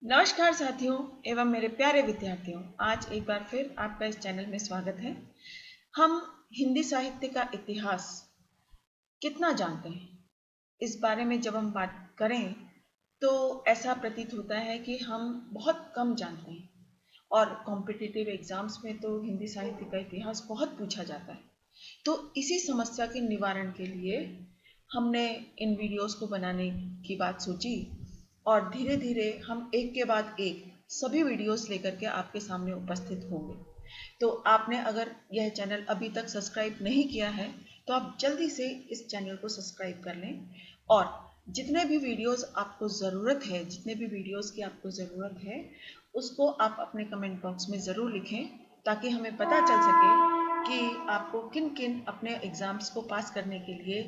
नमस्कार साथियों एवं मेरे प्यारे विद्यार्थियों, आज एक बार फिर आपका इस चैनल में स्वागत है। हम हिंदी साहित्य का इतिहास कितना जानते हैं, इस बारे में जब हम बात करें तो ऐसा प्रतीत होता है कि हम बहुत कम जानते हैं और कॉम्पिटिटिव एग्जाम्स में तो हिंदी साहित्य का इतिहास बहुत पूछा जाता है। तो इसी समस्या के निवारण के लिए हमने इन वीडियोस को बनाने की बात सोची और धीरे धीरे हम एक के बाद एक सभी वीडियोस लेकर के आपके सामने उपस्थित होंगे। तो आपने अगर यह चैनल अभी तक सब्सक्राइब नहीं किया है तो आप जल्दी से इस चैनल को सब्सक्राइब कर लें और जितने भी वीडियोस आपको ज़रूरत है, जितने भी वीडियोस की आपको ज़रूरत है, उसको आप अपने कमेंट बॉक्स में ज़रूर लिखें ताकि हमें पता चल सके कि आपको किन किन अपने एग्ज़ाम्स को पास करने के लिए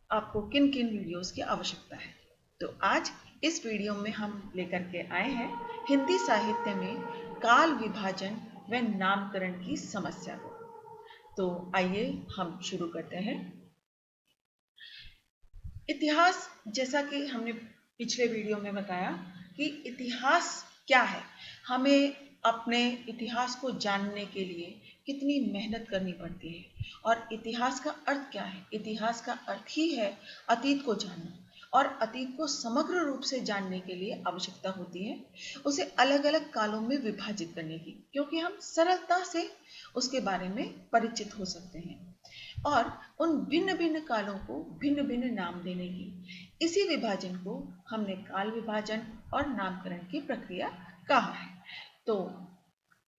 आपको किन किन वीडियोस की आवश्यकता है। तो आज इस वीडियो में हम लेकर के आए हैं हिंदी साहित्य में काल विभाजन व नामकरण की समस्या को। तो आइए हम शुरू करते हैं। इतिहास, जैसा कि हमने पिछले वीडियो में बताया कि इतिहास क्या है, हमें अपने इतिहास को जानने के लिए कितनी मेहनत करनी पड़ती है और इतिहास का अर्थ क्या है। इतिहास का अर्थ ही है अतीत को जानना और अतीत को समग्र रूप से जानने के लिए आवश्यकता होती है उसे अलग अलग कालों में विभाजित करने की, क्योंकि हम सरलता से उसके बारे में परिचित हो सकते हैं और उन भिन्न भिन्न कालों को भिन्न भिन्न नाम देने की। इसी विभाजन को हमने काल विभाजन और नामकरण की प्रक्रिया कहा है। तो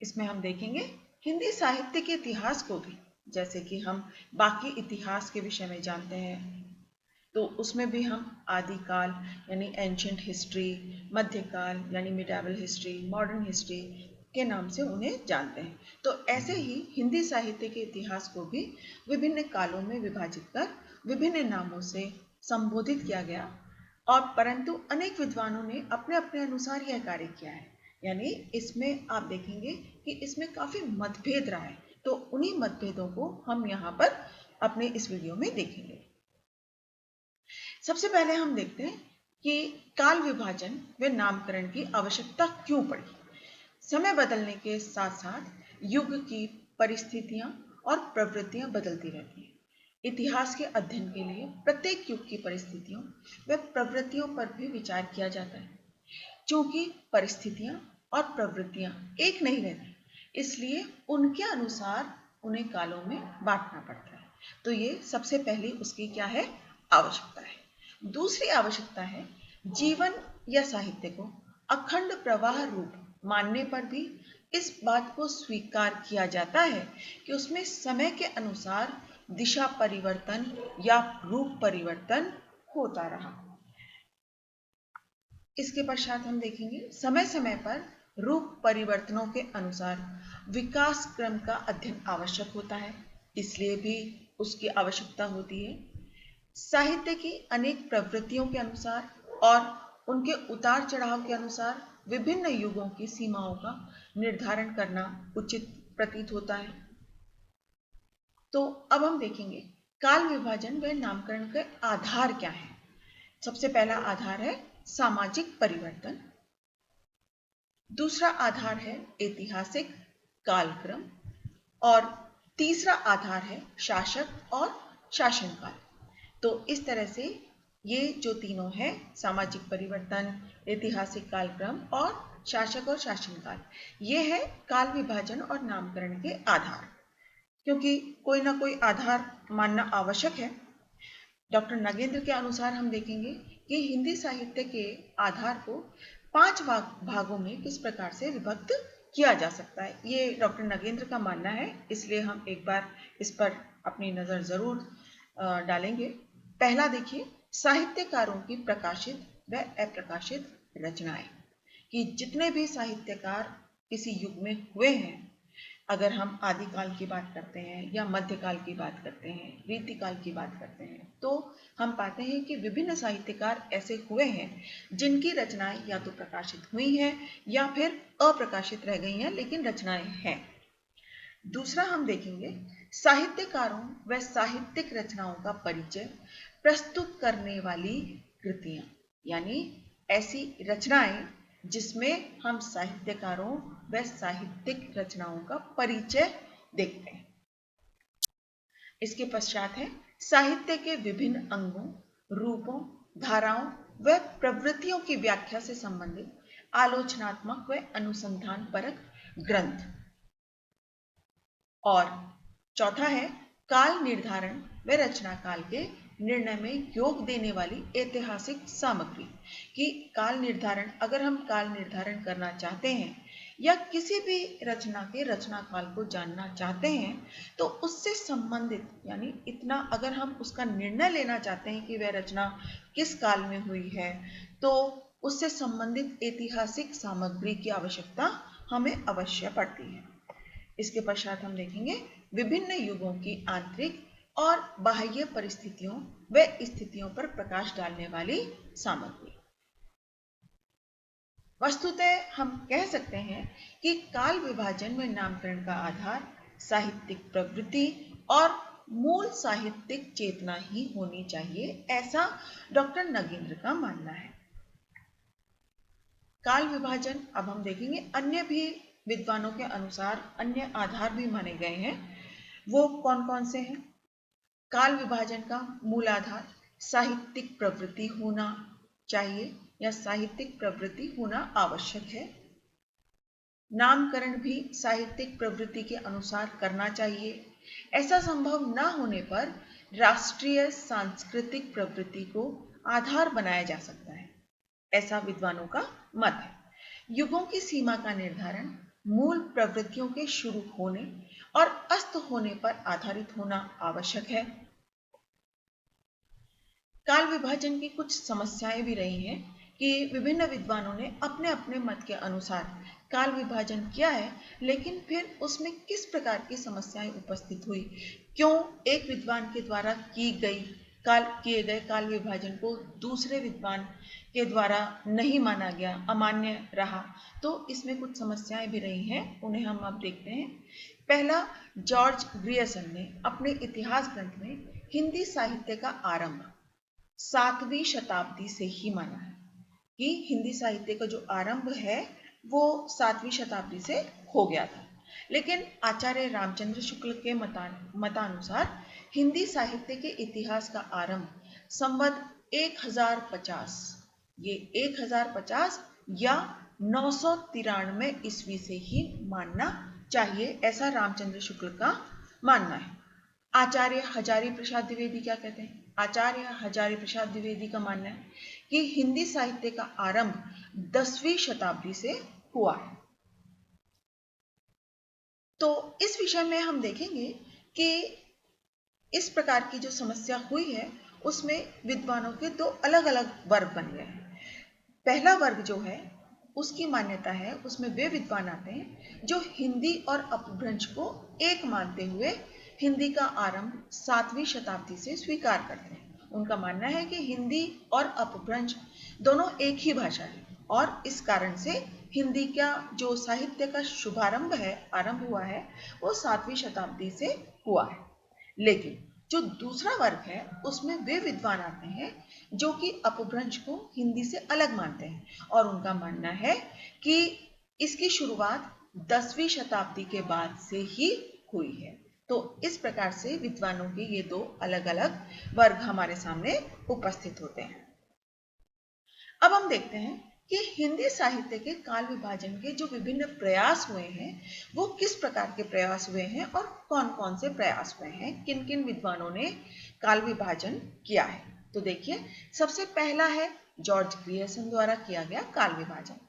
इसमें हम देखेंगे हिंदी साहित्य के इतिहास को भी, जैसे कि हम बाकी इतिहास के विषय में जानते हैं तो उसमें भी हम आदिकाल यानी एंशिएंट हिस्ट्री, मध्यकाल यानी मिडावल हिस्ट्री, मॉडर्न हिस्ट्री के नाम से उन्हें जानते हैं। तो ऐसे ही हिंदी साहित्य के इतिहास को भी विभिन्न कालों में विभाजित कर विभिन्न नामों से संबोधित किया गया और परंतु अनेक विद्वानों ने अपने अपने अनुसार यह कार्य किया है। यानी इसमें आप देखेंगे कि इसमें काफी मतभेद रहा है, तो उन्हीं मतभेदों को हम यहाँ पर अपने इस वीडियो में देखेंगे। सबसे पहले हम देखते हैं कि काल विभाजन व नामकरण की आवश्यकता क्यों पड़ी। समय बदलने के साथ साथ युग की परिस्थितियां और प्रवृत्तियां बदलती रहती हैं। इतिहास के अध्ययन के लिए प्रत्येक युग की परिस्थितियों व प्रवृत्तियों पर भी विचार किया जाता है। चूंकि परिस्थितियां और प्रवृत्तियां एक नहीं रहती, इसलिए उनके अनुसार उन्हें कालों में बांटना पड़ता है। तो ये सबसे पहली उसकी क्या है, आवश्यकता है। दूसरी आवश्यकता है जीवन या साहित्य को अखंड प्रवाह रूप मानने पर भी इस बात को स्वीकार किया जाता है कि उसमें समय के अनुसार दिशा परिवर्तन या रूप परिवर्तन होता रहा। इसके पश्चात हम देखेंगे समय समय पर रूप परिवर्तनों के अनुसार विकास क्रम का अध्ययन आवश्यक होता है, इसलिए भी उसकी आवश्यकता होती है। साहित्य की अनेक प्रवृत्तियों के अनुसार और उनके उतार चढ़ाव के अनुसार विभिन्न युगों की सीमाओं का निर्धारण करना उचित प्रतीत होता है। तो अब हम देखेंगे काल विभाजन व नामकरण के आधार क्या है। सबसे पहला आधार है सामाजिक परिवर्तन, दूसरा आधार है ऐतिहासिक कालक्रम और तीसरा आधार है शासक और शासनकाल। तो इस तरह से ये जो तीनों हैं, सामाजिक परिवर्तन, ऐतिहासिक कालक्रम और शासक और शासनकाल, ये है काल विभाजन और नामकरण के आधार, क्योंकि कोई ना कोई आधार मानना आवश्यक है। डॉक्टर नगेंद्र के अनुसार हम देखेंगे कि हिंदी साहित्य के आधार को 5 भागों में किस प्रकार से विभक्त किया जा सकता है, ये डॉक्टर नगेंद्र का मानना है, इसलिए हम एक बार इस पर अपनी नज़र ज़रूर डालेंगे। पहला देखिए, साहित्यकारों की प्रकाशित व अप्रकाशित रचनाएं, कि जितने भी साहित्यकार किसी युग में हुए हैं, अगर हम आदिकाल की बात करते हैं या मध्यकाल की बात करते हैं, रीतिकाल की बात करते हैं, तो हम पाते हैं कि विभिन्न साहित्यकार ऐसे हुए हैं जिनकी रचनाएं या तो प्रकाशित हुई हैं या फिर अप्रकाशित रह गई हैं, लेकिन रचनाएं हैं। दूसरा हम देखेंगे साहित्यकारों व साहित्यिक रचनाओं का परिचय प्रस्तुत करने वाली कृतियां, यानी ऐसी रचनाएं जिसमें हम साहित्यकारों व साहित्यिक रचनाओं का परिचय देखते हैं। इसके पश्चात है साहित्य के विभिन्न अंगों, रूपों, धाराओं व प्रवृत्तियों की व्याख्या से संबंधित आलोचनात्मक व अनुसंधानपरक ग्रंथ। और चौथा है काल निर्धारण व रचना काल के निर्णय में योग देने वाली ऐतिहासिक सामग्री। कि काल निर्धारण, अगर हम काल निर्धारण करना चाहते हैं या किसी भी रचना के रचना काल को जानना चाहते हैं तो उससे संबंधित, यानी इतना अगर हम उसका निर्णय लेना चाहते हैं कि वह रचना किस काल में हुई है, तो उससे संबंधित ऐतिहासिक सामग्री की आवश्यकता हमें अवश्य पड़ती है। इसके पश्चात हम देखेंगे विभिन्न युगों की आंतरिक और बाह्य परिस्थितियों व स्थितियों पर प्रकाश डालने वाली सामग्री। वस्तुतः हम कह सकते हैं कि काल विभाजन में नामकरण का आधार साहित्यिक प्रवृत्ति और मूल साहित्यिक चेतना ही होनी चाहिए, ऐसा डॉक्टर नगेंद्र का मानना है। काल विभाजन, अब हम देखेंगे अन्य भी विद्वानों के अनुसार अन्य आधार भी माने गए हैं, वो कौन कौन से हैं। काल विभाजन का मूल आधार साहित्यिक प्रवृत्ति होना चाहिए या साहित्यिक प्रवृत्ति होना आवश्यक है। नामकरण भी साहित्यिक प्रवृत्ति के अनुसार करना चाहिए। ऐसा संभव न होने पर राष्ट्रीय सांस्कृतिक प्रवृत्ति को आधार बनाया जा सकता है, ऐसा विद्वानों का मत है। युगों की सीमा का निर्धारण मूल प्रवृत्तियों के शुरू होने और अस्त होने पर आधारित होना आवश्यक है। काल विभाजन की कुछ समस्याएं भी रही हैं कि विभिन्न विद्वानों ने अपने अपने मत के अनुसार काल विभाजन किया है, लेकिन फिर उसमें किस प्रकार की समस्याएं उपस्थित हुई, क्यों एक विद्वान के द्वारा किए गए काल विभाजन को दूसरे विद्वान के द्वारा नहीं माना गया, अमान्य रहा, तो इसमें कुछ समस्याएं भी रही हैं, उन्हें हम अब देखते हैं। पहला, जॉर्ज ग्रियर्सन ने अपने इतिहास ग्रंथ में हिंदी साहित्य का आरंभ 7वीं शताब्दी से ही माना है कि हिंदी साहित्य का जो आरंभ है वो 7वीं शताब्दी से हो गया था। लेकिन आचार्य रामचंद्र शुक्ल के मतानुसार हिंदी साहित्य के इतिहास का आरंभ संवत 1050, ये 1050 या 993 ईस्वी से ही मानना चाहिए, ऐसा रामचंद्र शुक्ल का मानना है। आचार्य हजारी प्रसाद द्विवेदी क्या कहते हैं? आचार्य हजारी प्रसाद द्विवेदी का मानना है कि हिंदी साहित्य का आरंभ 10वीं शताब्दी से हुआ है। तो इस विषय में हम देखेंगे कि इस प्रकार की जो समस्या हुई है उसमें विद्वानों के दो अलग अलग वर्ग बन गए हैं। पहला वर्ग जो है उसकी मान्यता है, उसमें वे विद्वान आते हैं जो हिंदी और अपभ्रंश को एक मानते हुए हिंदी का आरंभ 7वीं शताब्दी से स्वीकार करते हैं। उनका मानना है कि हिंदी और अपभ्रंश दोनों एक ही भाषा है और इस कारण से हिंदी का जो साहित्य का शुभारंभ है, आरंभ हुआ है, वो 7वीं शताब्दी से हुआ है। लेकिन जो दूसरा वर्ग है उसमें वे विद्वान आते हैं जो कि अपभ्रंश को हिंदी से अलग मानते हैं और उनका मानना है कि इसकी शुरुआत 10वीं शताब्दी के बाद से ही हुई है। तो इस प्रकार से विद्वानों के ये दो अलग अलग वर्ग हमारे सामने उपस्थित होते हैं। अब हम देखते हैं कि हिंदी साहित्य के काल विभाजन के जो विभिन्न प्रयास हुए हैं वो किस प्रकार के प्रयास हुए हैं और कौन कौन से प्रयास हुए हैं, किन किन विद्वानों ने काल विभाजन किया है। तो देखिए, सबसे पहला है जॉर्ज ग्रियर्सन द्वारा किया गया काल विभाजन।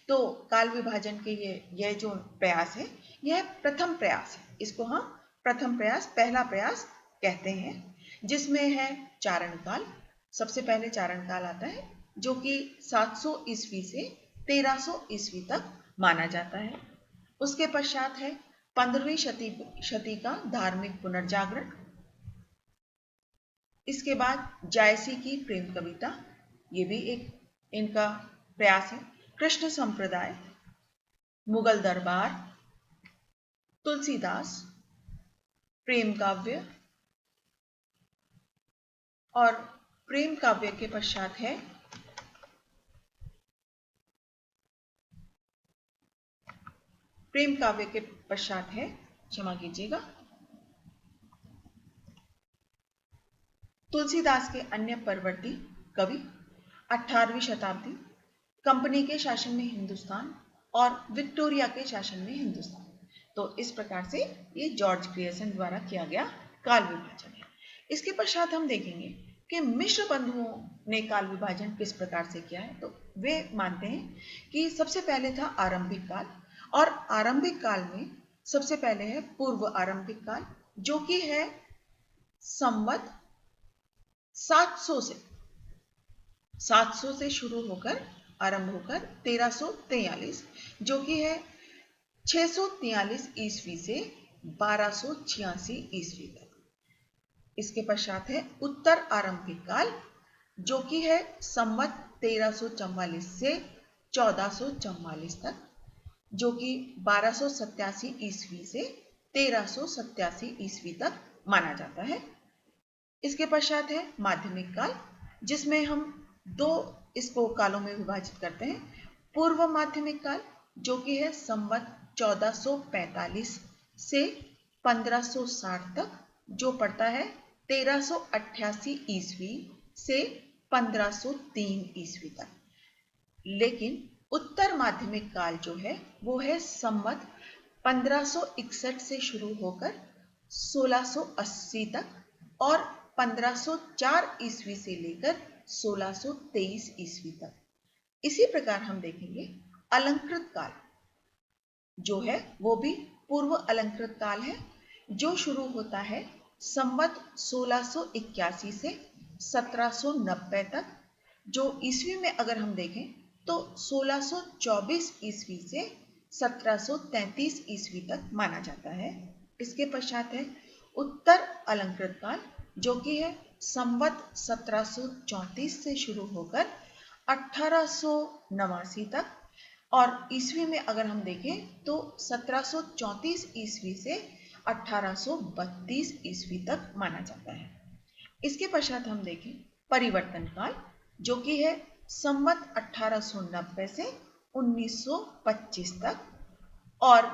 तो काल विभाजन के ये जो प्रयास है यह प्रथम प्रयास है, इसको हम प्रथम प्रयास, पहला प्रयास कहते हैं, जिसमें है चारण काल। सबसे पहले चारण काल आता है जो कि 700 ईस्वी से 1300 ईस्वी तक माना जाता है। उसके पश्चात है 15वीं शती का धार्मिक पुनर्जागरण। इसके बाद जायसी की प्रेम कविता, ये भी एक इनका प्रयास है। कृष्ण संप्रदाय, मुगल दरबार, तुलसीदास, प्रेम काव्य, और प्रेम काव्य के पश्चात है प्रेम काव्य के पश्चात है, क्षमा कीजिएगा, तुलसीदास के अन्य परवर्ती कवि, 18वीं शताब्दी, कंपनी के शासन में हिंदुस्तान और विक्टोरिया के शासन में हिंदुस्तान। तो इस प्रकार से ये जॉर्ज ग्रियर्सन द्वारा किया गया काल विभाजन है। इसके पश्चात हम देखेंगे कि मिश्र बंधुओं ने काल विभाजन किस प्रकार से किया है। तो वे मानते हैं कि सबसे पहले था आरंभिक काल, और आरंभिक काल में सबसे पहले है पूर्व आरंभिक काल, जो कि है संवत 700 से शुरू होकर आरंभ होकर 1343, जो कि है 643 ईस्वी से 1286 ईस्वी तक। इसके पश्चात है उत्तर आरंभिक काल, जो कि है संवत 1344 से 1444 तक, जो कि 1287 ईस्वी से 1387 ईस्वी तक माना जाता है। इसके पश्चात है माध्यमिक काल, जिसमें हम दो इसको कालों में विभाजित करते हैं। पूर्व माध्यमिक काल, जो कि है संवत 1445 से 1560 तक, जो पड़ता है 1388 ईस्वी से 1503 ईस्वी तक। लेकिन उत्तर माध्यमिक काल जो है वो है संवत 1561 से शुरू होकर 1680 तक और 1504 ईस्वी से लेकर 1623 ईस्वी तक। इसी प्रकार हम देखेंगे अलंकृत काल जो है वो भी पूर्व अलंकृत काल है, जो शुरू होता है संवत 1681 से 1790 तक, जो ईस्वी में अगर हम देखें तो 1624 ईस्वी से 1733 ईस्वी तक माना जाता है। इसके पश्चात है उत्तर अलंकृत काल, जो कि है संवत 1734 से शुरू होकर 1889 तक, और ईस्वी में अगर हम देखें तो 1734 ईस्वी से 1832 ईस्वी तक माना जाता है। इसके पश्चात हम देखें परिवर्तन काल, जो कि है संवत 1890 से 1925 तक और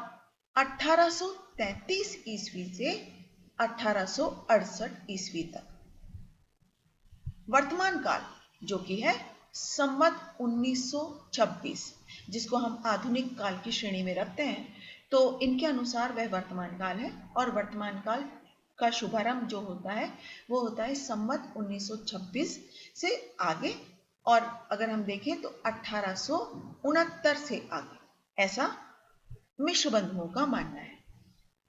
1833 ईस्वी से 1868 ईस्वी तक। वर्तमान काल, जो कि है संवत 1926, जिसको हम आधुनिक काल की श्रेणी में रखते हैं, तो इनके अनुसार वह वर्तमान काल है। और वर्तमान काल का शुभारंभ जो होता है वो होता है संवत 1926 से आगे, और अगर हम देखें तो 1869 से आगे, ऐसा मिश्र बंधुओं का मानना है।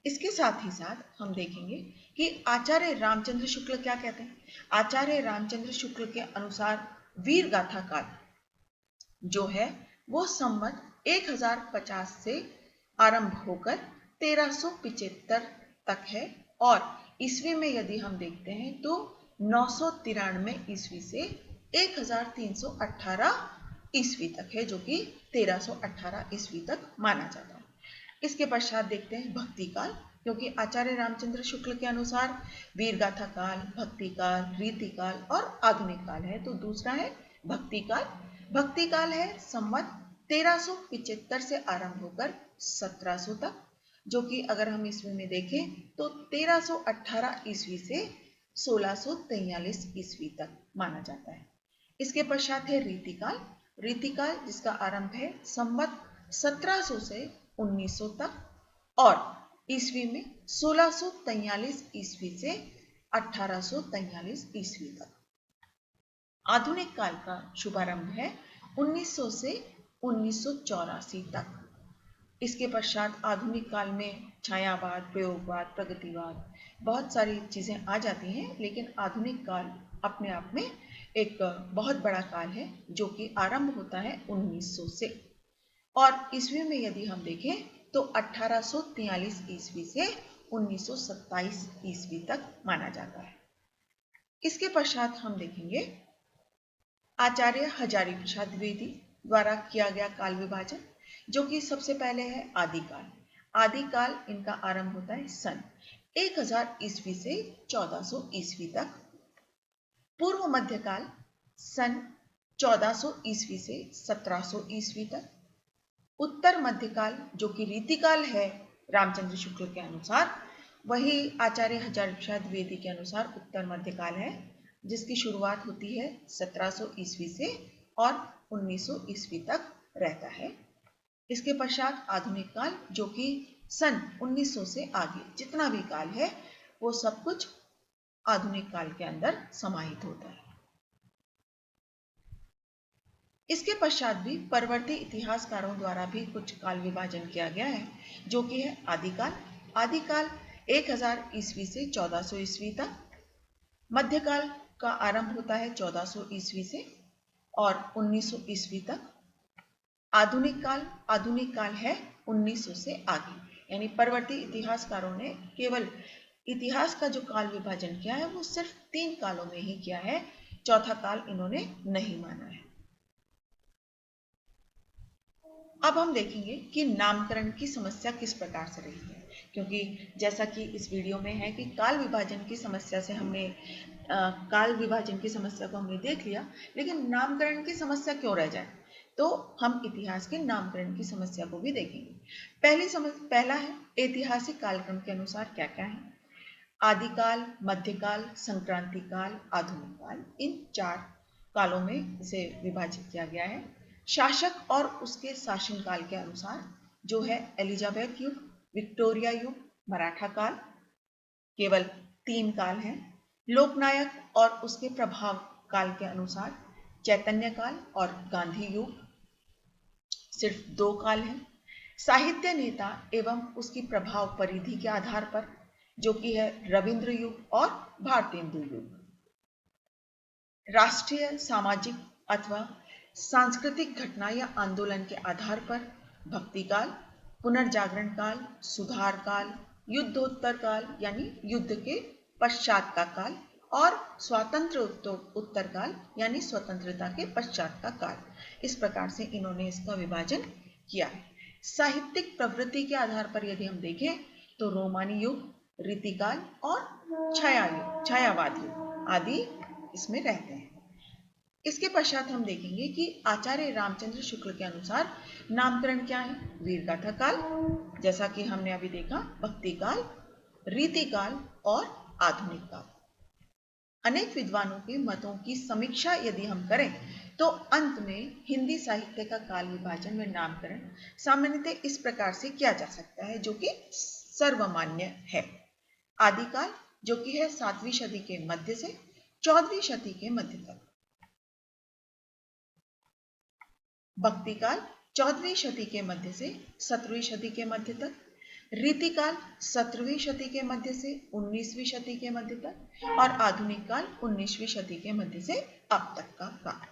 इसके साथ ही साथ हम देखेंगे कि आचार्य रामचंद्र शुक्ल क्या कहते हैं। आचार्य रामचंद्र शुक्ल के अनुसार वीर गाथा काल जो है वो संवत 1050 से आरंभ होकर 1375 तक है, और ईस्वी में यदि हम देखते हैं तो 993 ईस्वी से 1318 ईस्वी तक है, जो कि 1318 ईस्वी तक माना जाता है। इसके पश्चात देखते हैं भक्ति काल, क्योंकि आचार्य रामचंद्र शुक्ल के अनुसार वीर गाथा काल, भक्ति काल, रीति काल और आधुनिक काल है, तो दूसरा है भक्ति काल। भक्ति काल है संवत 1375 से आरंभ होकर 1700 तक, जो कि अगर हम ईस्वी में देखें तो 1318 ईस्वी से 1643 ईस्वी तक माना जाता है। इसके पश्चात है रीतिकाल। रीतिकाल जिसका आरंभ है संवत 1700 से 1900 तक और ईस्वी में 1643 ईस्वी से 1843 ईस्वी तक। आधुनिक काल का शुभारंभ है 1900 से 1984 तक। इसके पश्चात आधुनिक काल में छायावाद, प्रयोगवाद, प्रगतिवाद, बहुत सारी चीजें आ जाती हैं, लेकिन आधुनिक काल अपने आप में एक बहुत बड़ा काल है, जो कि आरंभ होता है 1900 से, और ईस्वी में यदि हम देखें तो 1843 ईस्वी से 1927 ईस्वी तक माना जाता है। इसके पश्चात हम देखेंगे आचार्य हजारी प्रसाद द्विवेदी द्वारा किया गया काल विभाजन, जो कि सबसे पहले है आदिकाल। आदिकाल इनका आरंभ होता है सन 1000 ईस्वी से 1400 ईस्वी तक। पूर्व मध्यकाल सन 1400 ईस्वी से 1700 ईस्वी तक। उत्तर मध्यकाल जो कि रीतिकाल है रामचंद्र शुक्ल के अनुसार, वही आचार्य हजार प्रसाद द्विवेदी के अनुसार उत्तर मध्यकाल है, जिसकी शुरुआत होती है 1700 ईस्वी से और 1900 ईस्वी तक रहता है। इसके पश्चात आधुनिक काल जो कि सन 1900 से आगे जितना भी काल है वो सब कुछ आधुनिक काल के अंदर समाहित होता है। इसके पश्चात भी परवर्ती इतिहासकारों द्वारा भी कुछ काल विभाजन किया गया है, जो कि है आदिकाल। आदिकाल 1000 ईस्वी से 1400 ईस्वी तक, मध्यकाल का आरंभ होता है 1400 ईस्वी से और 1900 ईस्वी तक। आधुनिक काल है 1900 से आगे, यानी परवर्ती इतिहासकारों ने केवल इतिहास का जो काल विभाजन किया है वो सिर्फ 3 कालों में ही किया है, चौथा काल इन्होंने नहीं माना है। अब हम देखेंगे कि नामकरण की समस्या किस प्रकार से रही है, क्योंकि जैसा कि इस वीडियो में है कि काल विभाजन की समस्या से हमने काल विभाजन की समस्या को हमने देख लिया, लेकिन नामकरण की समस्या क्यों रह जाए, तो हम इतिहास के नामकरण की समस्या को भी देखेंगे। पहला है ऐतिहासिक कालक्रम के अनुसार क्या क्या है। आदिकाल, मध्यकाल, संक्रांति काल, आधुनिक काल, इन 4 कालों में इसे विभाजित किया गया है। शासक और उसके शासनकाल के अनुसार जो है एलिजाबेथ युग, विक्टोरिया युग, मराठा काल, केवल 3 काल हैं। लोकनायक और उसके प्रभाव काल के अनुसार चैतन्य काल और गांधी युग, सिर्फ 2 काल हैं। साहित्य नेता एवं उसकी प्रभाव परिधि के आधार पर जो कि है रविंद्र युग और भारतेंदु युग। राष्ट्रीय, सामाजिक अथवा सांस्कृतिक घटना या आंदोलन के आधार पर भक्ति काल, पुनर्जागरण काल, सुधार काल, युद्धोत्तर काल यानी युद्ध के पश्चात का काल और स्वातंत्र उत्तर काल यानी स्वतंत्रता के पश्चात का काल। इस प्रकार से इन्होंने इसका विभाजन किया है। साहित्यिक प्रवृत्ति के आधार पर यदि हम देखें तो रोमानी युग, रीतिकाल और छायावाद युग आदि इसमें रहते हैं। इसके पश्चात हम देखेंगे कि आचार्य रामचंद्र शुक्ल के अनुसार नामकरण क्या है। वीरगाथा काल, जैसा कि हमने अभी देखा, भक्ति काल, रीतिकाल और आधुनिक काल। अनेक विद्वानों के मतों की समीक्षा यदि हम करें तो अंत में हिंदी साहित्य का काल विभाजन में नामकरण सामान्यतः इस प्रकार से किया जा सकता है जो कि सर्वमान्य है। आदिकाल जो कि है 7वीं सदी के मध्य से 14वीं सदी के मध्य तक। भक्ति काल 14वीं सदी के मध्य से 17वीं सदी के मध्य तक। रीतिकाल 17वीं सदी के मध्य से 19वीं सदी के मध्य तक और आधुनिक काल 19वीं सदी के मध्य से अब तक का काल।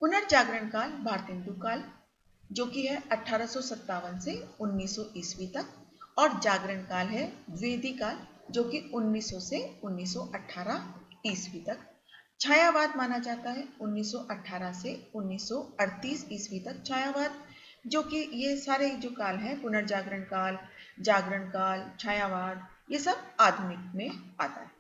पुनर्जागरण काल भारतेंदु काल जो कि है 1857 से 1900 ईस्वी तक और जागरण काल है वेदी काल जो कि 1900 से 1918 ईस्वी तक। छायावाद माना जाता है 1918 से 1938 ईस्वी तक। छायावाद जो कि ये सारे जो काल हैं, पुनर्जागरण काल, जागरण काल, छायावाद, ये सब आधुनिक में आता है।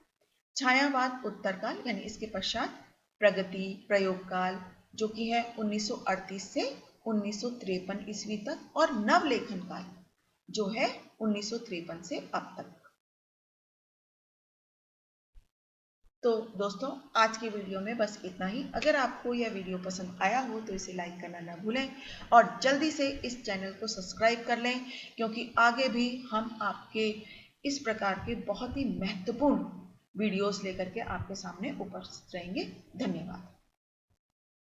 छायावाद उत्तर काल यानी इसके पश्चात प्रगति प्रयोग काल जो कि है 1938 से 1953 ईस्वी तक और नवलेखन काल जो है 1953 से अब तक। तो दोस्तों आज की वीडियो में बस इतना ही। अगर आपको यह वीडियो पसंद आया हो तो इसे लाइक करना ना भूलें और जल्दी से इस चैनल को सब्सक्राइब कर लें, क्योंकि आगे भी हम आपके इस प्रकार के बहुत ही महत्वपूर्ण वीडियोस लेकर के आपके सामने उपस्थित रहेंगे। धन्यवाद।